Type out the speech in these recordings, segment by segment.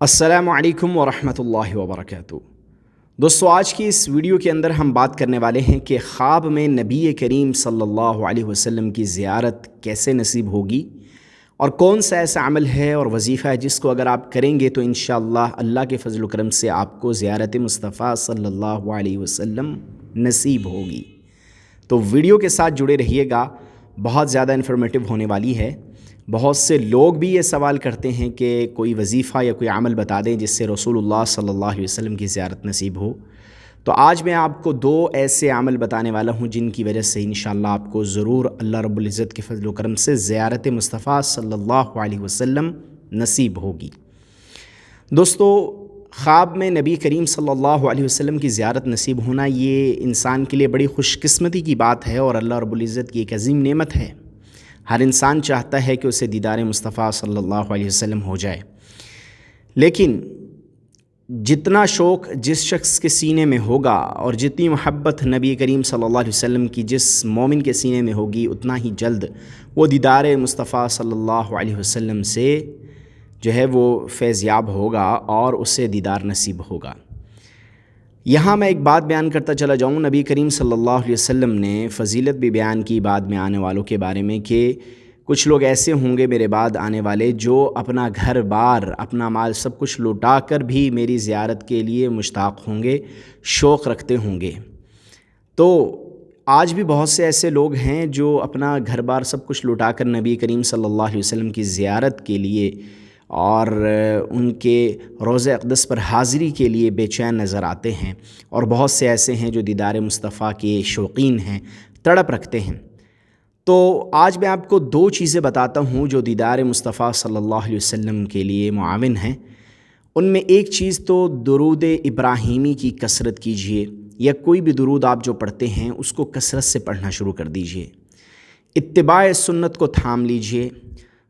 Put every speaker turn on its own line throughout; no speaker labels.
السلام علیکم ورحمۃ اللہ وبرکاتہ۔ دوستو، آج کی اس ویڈیو کے اندر ہم بات کرنے والے ہیں کہ خواب میں نبی کریم صلی اللہ علیہ وسلم کی زیارت کیسے نصیب ہوگی اور کون سا ایسا عمل ہے اور وظیفہ ہے جس کو اگر آپ کریں گے تو انشاءاللہ اللہ کے فضل و کرم سے آپ کو زیارت مصطفیٰ صلی اللہ علیہ وسلم نصیب ہوگی۔ تو ویڈیو کے ساتھ جڑے رہیے گا، بہت زیادہ انفارمیٹو ہونے والی ہے۔ بہت سے لوگ بھی یہ سوال کرتے ہیں کہ کوئی وظیفہ یا کوئی عمل بتا دیں جس سے رسول اللہ صلی اللہ علیہ وسلم کی زیارت نصیب ہو۔ تو آج میں آپ کو 2 ایسے عمل بتانے والا ہوں جن کی وجہ سے انشاءاللہ آپ کو ضرور اللہ رب العزت کے فضل و کرم سے زیارت مصطفیٰ صلی اللہ علیہ وسلم نصیب ہوگی۔ دوستو، خواب میں نبی کریم صلی اللہ علیہ وسلم کی زیارت نصیب ہونا یہ انسان کے لیے بڑی خوش قسمتی کی بات ہے اور اللہ رب العزت کی ایک عظیم نعمت ہے۔ ہر انسان چاہتا ہے کہ اسے دیدار مصطفیٰ صلی اللہ علیہ وسلم ہو جائے، لیکن جتنا شوق جس شخص کے سینے میں ہوگا اور جتنی محبت نبی کریم صلی اللہ علیہ وسلم کی جس مومن کے سینے میں ہوگی، اتنا ہی جلد وہ دیدار مصطفیٰ صلی اللہ علیہ وسلم سے جو ہے وہ فیض یاب ہوگا اور اسے دیدار نصیب ہوگا۔ یہاں میں ایک بات بیان کرتا چلا جاؤں، نبی کریم صلی اللہ علیہ وسلم نے فضیلت بھی بیان کی بعد میں آنے والوں کے بارے میں کہ کچھ لوگ ایسے ہوں گے میرے بعد آنے والے جو اپنا گھر بار، اپنا مال سب کچھ لوٹا کر بھی میری زیارت کے لیے مشتاق ہوں گے، شوق رکھتے ہوں گے۔ تو آج بھی بہت سے ایسے لوگ ہیں جو اپنا گھر بار سب کچھ لوٹا کر نبی کریم صلی اللہ علیہ وسلم کی زیارت کے لیے اور ان کے روضہ اقدس پر حاضری کے لیے بے چین نظر آتے ہیں، اور بہت سے ایسے ہیں جو دیدار مصطفیٰ کے شوقین ہیں، تڑپ رکھتے ہیں۔ تو آج میں آپ کو 2 چیزیں بتاتا ہوں جو دیدار مصطفیٰ صلی اللہ علیہ وسلم کے لیے معاون ہیں۔ ان میں ایک چیز تو درود ابراہیمی کی کثرت کیجیے، یا کوئی بھی درود آپ جو پڑھتے ہیں اس کو کثرت سے پڑھنا شروع کر دیجیے۔ اتباع سنت کو تھام لیجیے،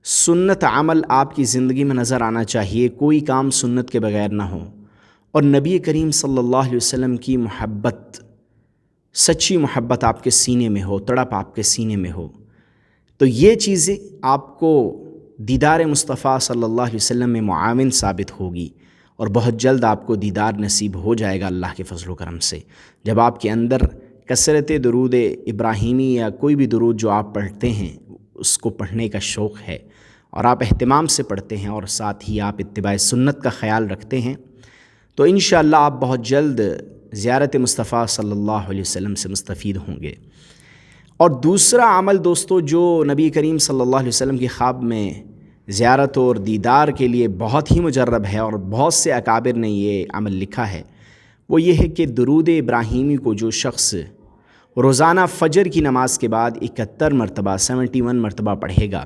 سنت عمل آپ کی زندگی میں نظر آنا چاہیے، کوئی کام سنت کے بغیر نہ ہو، اور نبی کریم صلی اللہ علیہ وسلم کی محبت، سچی محبت آپ کے سینے میں ہو، تڑپ آپ کے سینے میں ہو۔ تو یہ چیزیں آپ کو دیدار مصطفیٰ صلی اللہ علیہ وسلم میں معاون ثابت ہوگی، اور بہت جلد آپ کو دیدار نصیب ہو جائے گا اللہ کے فضل و کرم سے۔ جب آپ کے اندر کثرت درود ابراہیمی یا کوئی بھی درود جو آپ پڑھتے ہیں اس کو پڑھنے کا شوق ہے اور آپ اہتمام سے پڑھتے ہیں، اور ساتھ ہی آپ اتباع سنت کا خیال رکھتے ہیں، تو انشاءاللہ آپ بہت جلد زیارت مصطفیٰ صلی اللہ علیہ وسلم سے مستفید ہوں گے۔ اور دوسرا عمل دوستو جو نبی کریم صلی اللہ علیہ وسلم کی خواب میں زیارت اور دیدار کے لیے بہت ہی مجرب ہے، اور بہت سے اکابر نے یہ عمل لکھا ہے، وہ یہ ہے کہ درود ابراہیمی کو جو شخص روزانہ فجر کی نماز کے بعد 71 مرتبہ 71 مرتبہ پڑھے گا،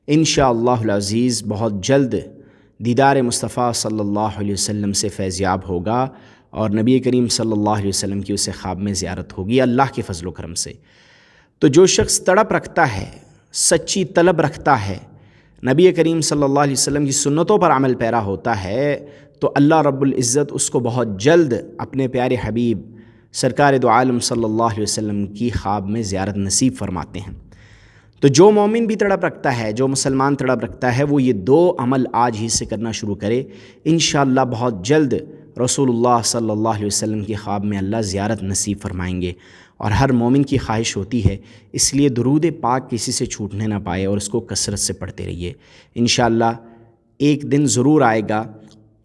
انشاءاللہ العزیز بہت جلد دیدار مصطفیٰ صلی اللہ علیہ وسلم سے فیض یاب ہوگا، اور نبی کریم صلی اللہ علیہ وسلم کی اسے خواب میں زیارت ہوگی اللہ کے فضل و کرم سے۔ تو جو شخص تڑپ رکھتا ہے، سچی طلب رکھتا ہے، نبی کریم صلی اللہ علیہ وسلم کی سنتوں پر عمل پیرا ہوتا ہے، تو اللہ رب العزت اس کو بہت جلد اپنے پیارے حبیب سرکار دو عالم صلی اللہ علیہ وسلم کی خواب میں زیارت نصیب فرماتے ہیں۔ تو جو مومن بھی تڑپ رکھتا ہے، جو مسلمان تڑپ رکھتا ہے، وہ یہ 2 عمل آج ہی سے کرنا شروع کرے، انشاءاللہ بہت جلد رسول اللہ صلی اللہ علیہ وسلم کی خواب میں اللہ زیارت نصیب فرمائیں گے۔ اور ہر مومن کی خواہش ہوتی ہے، اس لیے درود پاک کسی سے چھوٹنے نہ پائے اور اس کو کثرت سے پڑھتے رہیے۔ انشاءاللہ ایک دن ضرور آئے گا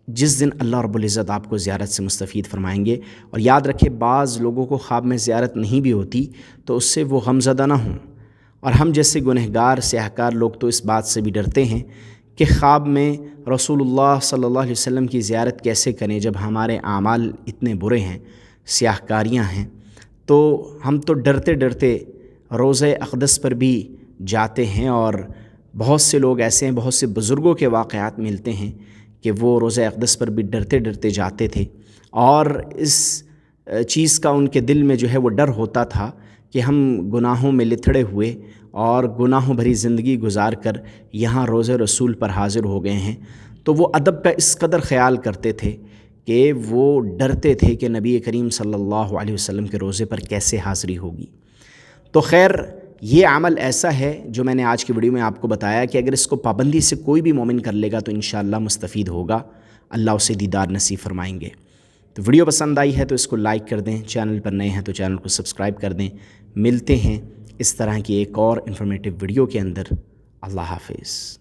جس دن اللہ رب العزت آپ کو زیارت سے مستفید فرمائیں گے۔ اور یاد رکھے، بعض لوگوں کو خواب میں زیارت نہیں بھی ہوتی تو اس سے وہ غمزدہ نہ ہوں، اور ہم جیسے گنہگار سیاہکار لوگ تو اس بات سے بھی ڈرتے ہیں کہ خواب میں رسول اللہ صلی اللہ علیہ وسلم کی زیارت کیسے کریں جب ہمارے اعمال اتنے برے ہیں، سیاہکاریاں ہیں۔ تو ہم تو ڈرتے ڈرتے روضہ اقدس پر بھی جاتے ہیں، اور بہت سے لوگ ایسے ہیں، بہت سے بزرگوں کے واقعات ملتے ہیں کہ وہ روضہ اقدس پر بھی ڈرتے ڈرتے جاتے تھے، اور اس چیز کا ان کے دل میں جو ہے وہ ڈر ہوتا تھا کہ ہم گناہوں میں لتھڑے ہوئے اور گناہوں بھری زندگی گزار کر یہاں روضہ رسول پر حاضر ہو گئے ہیں۔ تو وہ ادب کا اس قدر خیال کرتے تھے کہ وہ ڈرتے تھے کہ نبی کریم صلی اللہ علیہ وسلم کے روضے پر کیسے حاضری ہوگی۔ تو خیر، یہ عمل ایسا ہے جو میں نے آج کی ویڈیو میں آپ کو بتایا کہ اگر اس کو پابندی سے کوئی بھی مومن کر لے گا تو انشاءاللہ مستفید ہوگا، اللہ اسے دیدار نصیب فرمائیں گے۔ تو ویڈیو پسند آئی ہے تو اس کو لائک کر دیں، چینل پر نئے ہیں تو چینل کو سبسکرائب کر دیں۔ ملتے ہیں اس طرح کی ایک اور انفارمیٹیو ویڈیو کے اندر۔ اللہ حافظ۔